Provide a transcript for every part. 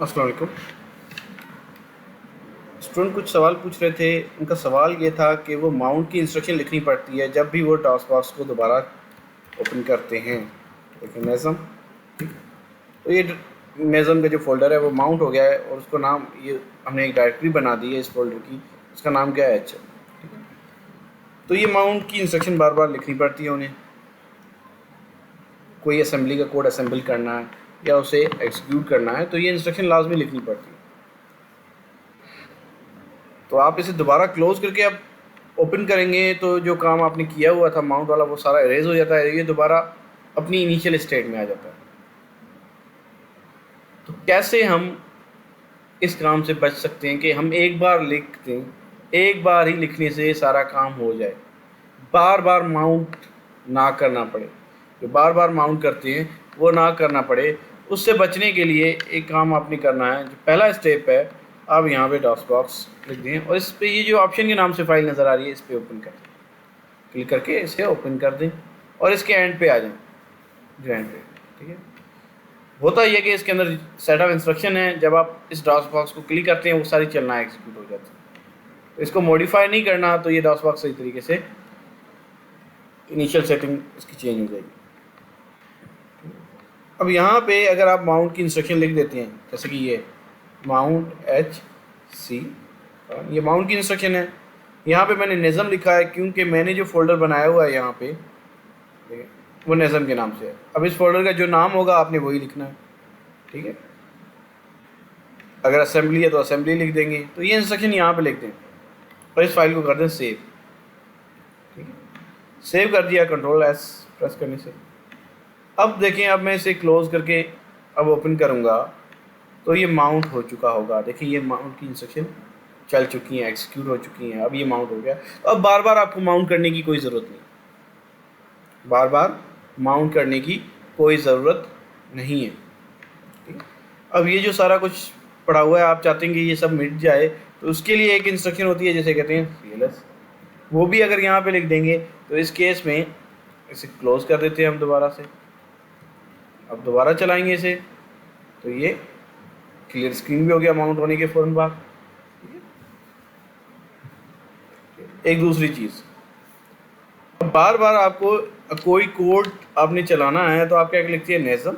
अस्सलाम वालेकुम। स्टूडेंट कुछ सवाल पूछ रहे थे। उनका सवाल ये था कि वो माउंट की इंस्ट्रक्शन लिखनी पड़ती है जब भी वो टास्क बॉक्स को दोबारा ओपन करते हैं। देखिए नेज़म, तो ये नेज़म का जो फोल्डर है वो माउंट हो गया है और उसको नाम ये हमने एक डायरेक्टरी बना दी है इस फोल्डर की, उसका नाम क्या है एच। तो ये माउंट की इंस्ट्रक्शन बार बार लिखनी पड़ती है उन्हें। कोई असेंबली का कोड असेंबल करना है या उसे एग्जीक्यूट करना है तो ये इंस्ट्रक्शन लाजमी लिखनी पड़ती है। तो आप इसे दोबारा क्लोज करके आप ओपन करेंगे तो जो काम आपने किया हुआ था माउंट वाला वो सारा इरेज हो जाता है, ये दोबारा अपनी इनिशियल स्टेट में आ जाता है। तो कैसे हम इस काम से बच सकते हैं कि हम एक बार लिख दें, एक बार ही लिखने से सारा काम हो जाए, बार बार माउंट ना करना पड़े। जो बार बार माउंट करते हैं वो ना करना पड़े, उससे बचने के लिए एक काम आपने करना है। जो पहला स्टेप है, आप यहाँ पे डॉस बॉक्स लिख दें और इस पे ये जो ऑप्शन के नाम से फाइल नज़र आ रही है इस पर ओपन कर दें, क्लिक करके इसे ओपन कर दें और इसके एंड पे आ जाएं, जो एंड पे, ठीक है। होता यह है कि इसके अंदर सेट ऑफ इंस्ट्रक्शन है, जब आप इस डॉस बॉक्स को क्लिक करते हैं वो सारी चलना एग्जीक्यूट हो जाती है। तो इसको मॉडिफाई नहीं करना तो ये डॉस बॉक्स सही तरीके से इनिशियल सेटिंग इसकी चेंज हो जाएगी। अब यहाँ पे अगर आप माउंट की इंस्ट्रक्शन लिख देते हैं, जैसे कि ये माउंट एच सी, ये माउंट की इंस्ट्रक्शन है। यहाँ पे मैंने नेज़म लिखा है क्योंकि मैंने जो फोल्डर बनाया हुआ है यहाँ पे वो नेज़म के नाम से है। अब इस फोल्डर का जो नाम होगा आपने वही लिखना है, ठीक है। अगर असेंबली है तो असेंबली लिख देंगे। तो ये इंस्ट्रक्शन यहाँ पे लिख दें और इस फाइल को कर दें सेव, ठीक है। सेव कर दिया कंट्रोल एस प्रेस करने से। अब देखें, अब मैं इसे क्लोज करके अब ओपन करूँगा तो ये माउंट हो चुका होगा। देखिए ये माउंट की इंस्ट्रक्शन चल चुकी हैं, एक्सिक्यूट हो चुकी हैं। अब ये माउंट हो गया। तो अब बार बार आपको माउंट करने की कोई ज़रूरत नहीं, बार बार माउंट करने की कोई ज़रूरत नहीं है, ठीक है। अब ये जो सारा कुछ पड़ा हुआ है आप चाहते हैं कि ये सब मिट जाए, तो उसके लिए एक इंस्ट्रक्शन होती है जिसे कहते हैं CLS। वो भी अगर यहाँ पे लिख देंगे तो इस केस में इसे क्लोज कर देते हैं हम दोबारा से। अब दोबारा चलाएंगे इसे तो ये क्लियर स्क्रीन भी हो गया माउंट होने के फ़ौरन बाद। एक दूसरी चीज़, अब बार बार आपको कोई कोड आपने चलाना है तो आप क्या लिखती है, नेज़म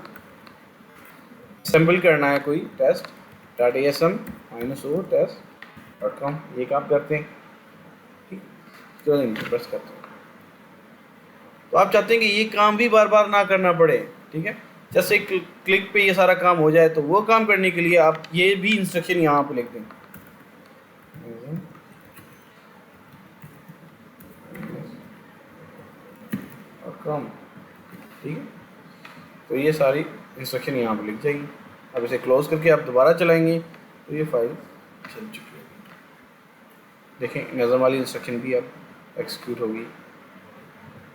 असेंबल करना है कोई टेस्ट .asm -o test.com, ये काम करते हैं, ठीक, जो प्रेस करते हैं। तो आप चाहते हैं कि ये काम भी बार बार ना करना पड़े, ठीक है। जैसे क्लिक पे ये सारा काम हो जाए, तो वो काम करने के लिए आप ये भी इंस्ट्रक्शन यहाँ पे लिख दें, ठीक है। तो ये सारी इंस्ट्रक्शन यहाँ पे लिख जाएगी। अब इसे क्लोज करके आप दोबारा चलाएंगे तो ये फाइल चल चुकी है। देखें नज़म वाली इंस्ट्रक्शन भी अब एक्सिक्यूट होगी।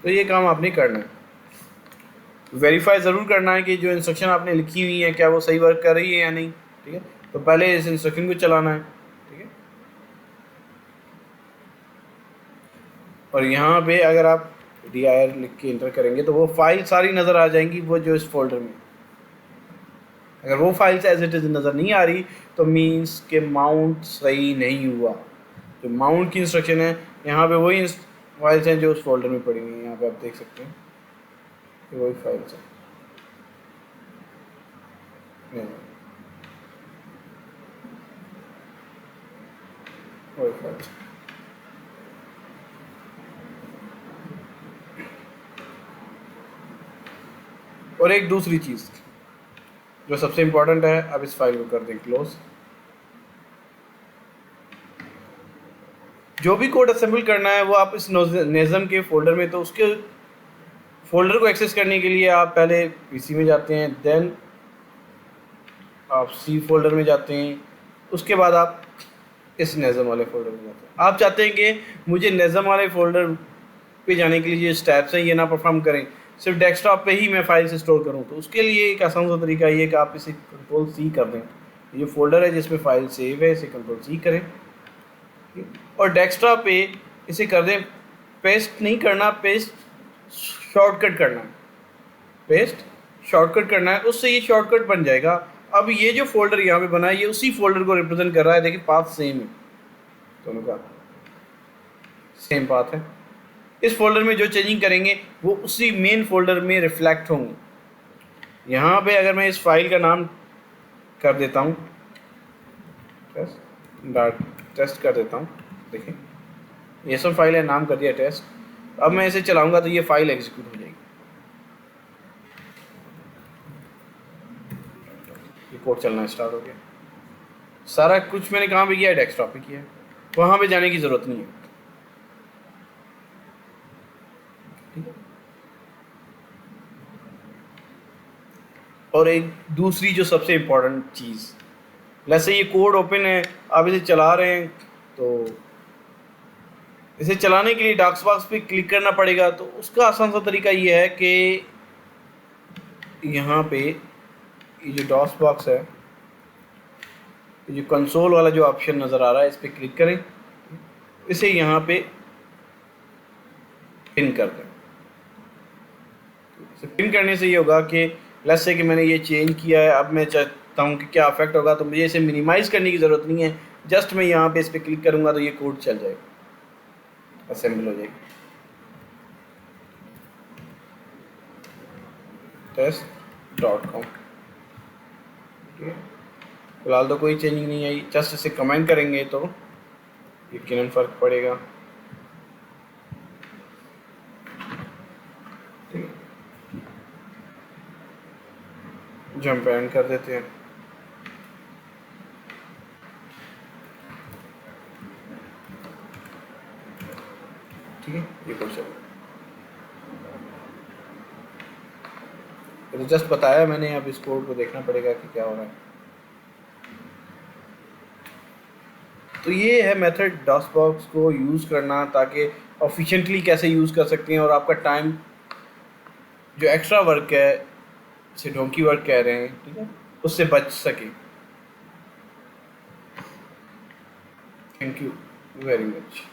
तो ये काम आपने करना है। वेरीफाई ज़रूर करना है कि जो इंस्ट्रक्शन आपने लिखी हुई है क्या वो सही वर्क कर रही है या नहीं, ठीक है। तो पहले इस इंस्ट्रक्शन को चलाना है, ठीक है। और यहाँ पे अगर आप dir लिख के इंटर करेंगे तो वो फाइल सारी नज़र आ जाएंगी, वो जो इस फोल्डर में। अगर वो फाइल्स एज इट इज़ नज़र नहीं आ रही तो मीन्स के माउंट सही नहीं हुआ। जो माउंट की इंस्ट्रक्शन है यहाँ पे वही फाइल्स हैं जो उस फोल्डर में पड़ी हुई हैं। यहाँ पे आप देख सकते हैं कि वही फाइल्स हैं। वही फाइल्स। और एक दूसरी चीज़ जो सबसे इम्पोर्टेंट है, अब इस फाइल को कर दें क्लोज। जो भी कोड असेंबल करना है वो आप इस नेज़म के फोल्डर में, तो उसके फोल्डर को एक्सेस करने के लिए आप पहले पीसी में जाते हैं, देन आप सी फोल्डर में जाते हैं, उसके बाद आप इस नेज़म वाले फोल्डर में जाते हैं। आप चाहते हैं कि मुझे नेज़म वाले फोल्डर पे जाने के लिए जो स्टेप्स हैं ये ना परफॉर्म करें, सिर्फ डेस्कटॉप पे ही मैं फाइल से स्टोर करूं, तो उसके लिए एक आसान सा तरीका ये कि आप इसे Ctrl+C कर दें। ये फोल्डर है जिसमें फाइल सेव है, इसे Ctrl+C करें और डेस्कटॉप पे इसे कर दें, पेस्ट नहीं करना, पेस्ट शॉर्टकट करना है, पेस्ट शॉर्टकट करना है, उससे ये शॉर्टकट बन जाएगा अब ये जो फोल्डर यहाँ पे बना है ये उसी फोल्डर को रिप्रेजेंट कर रहा है। देखिए पाथ सेम है, दोनों का सेम पाथ है। इस फोल्डर में जो चेंजिंग करेंगे वो उसी मेन फोल्डर में रिफ्लेक्ट होंगे। यहाँ पे अगर मैं इस फाइल का नाम कर देता हूँ टेस्ट कर देता हूँ, देखिए ये सब फाइल है, नाम कर दिया टेस्ट। अब मैं इसे चलाऊंगा तो ये फाइल एग्जीक्यूट हो जाएगी। ये कोड चलना स्टार्ट हो गया। सारा कुछ मैंने कहाँ पे किया है, डेस्कटॉप पे किया है, वहाँ पे जाने की ज़रूरत नहीं है। और एक दूसरी जो सबसे इम्पोर्टेंट चीज़, जैसे ये कोड ओपन है, आप इसे चला रहे हैं, तो इसे चलाने के लिए डॉक्स बॉक्स पे क्लिक करना पड़ेगा। तो उसका आसान सा तरीका ये है कि यहाँ पे ये जो डॉस बॉक्स है, ये जो कंसोल वाला जो ऑप्शन नज़र आ रहा है, इस पर क्लिक करें, इसे यहाँ पे पिन कर दें। इसे पिन करने से ये होगा कि लेट्स से कि मैंने ये चेंज किया है, अब मैं चाहता हूँ कि क्या अफेक्ट होगा, तो मुझे इसे मिनिमाइज़ करने की ज़रूरत नहीं है। जस्ट मैं यहाँ पे इस पर क्लिक करूँगा तो ये कोड चल जाएगा, असेंबल हो जाएगी। test.com। फिलहाल तो कोई चेंजिंग नहीं आई, जस्ट इसे कमेंट करेंगे तो यकीनन फ़र्क पड़ेगा। जंप एंड कर देते हैं। ठीक है, ये कुछ तो जस्ट बताया मैंने, अब इस कोड को देखना पड़ेगा कि क्या हो रहा है। तो ये है मेथड डॉस बॉक्स को यूज़ करना, ताकि एफिशिएंटली कैसे यूज़ कर सकते हैं और आपका टाइम जो एक्स्ट्रा वर्क है, जिसे डोंकी वर्क कह रहे हैं, ठीक है, उससे बच सके। Thank you very much.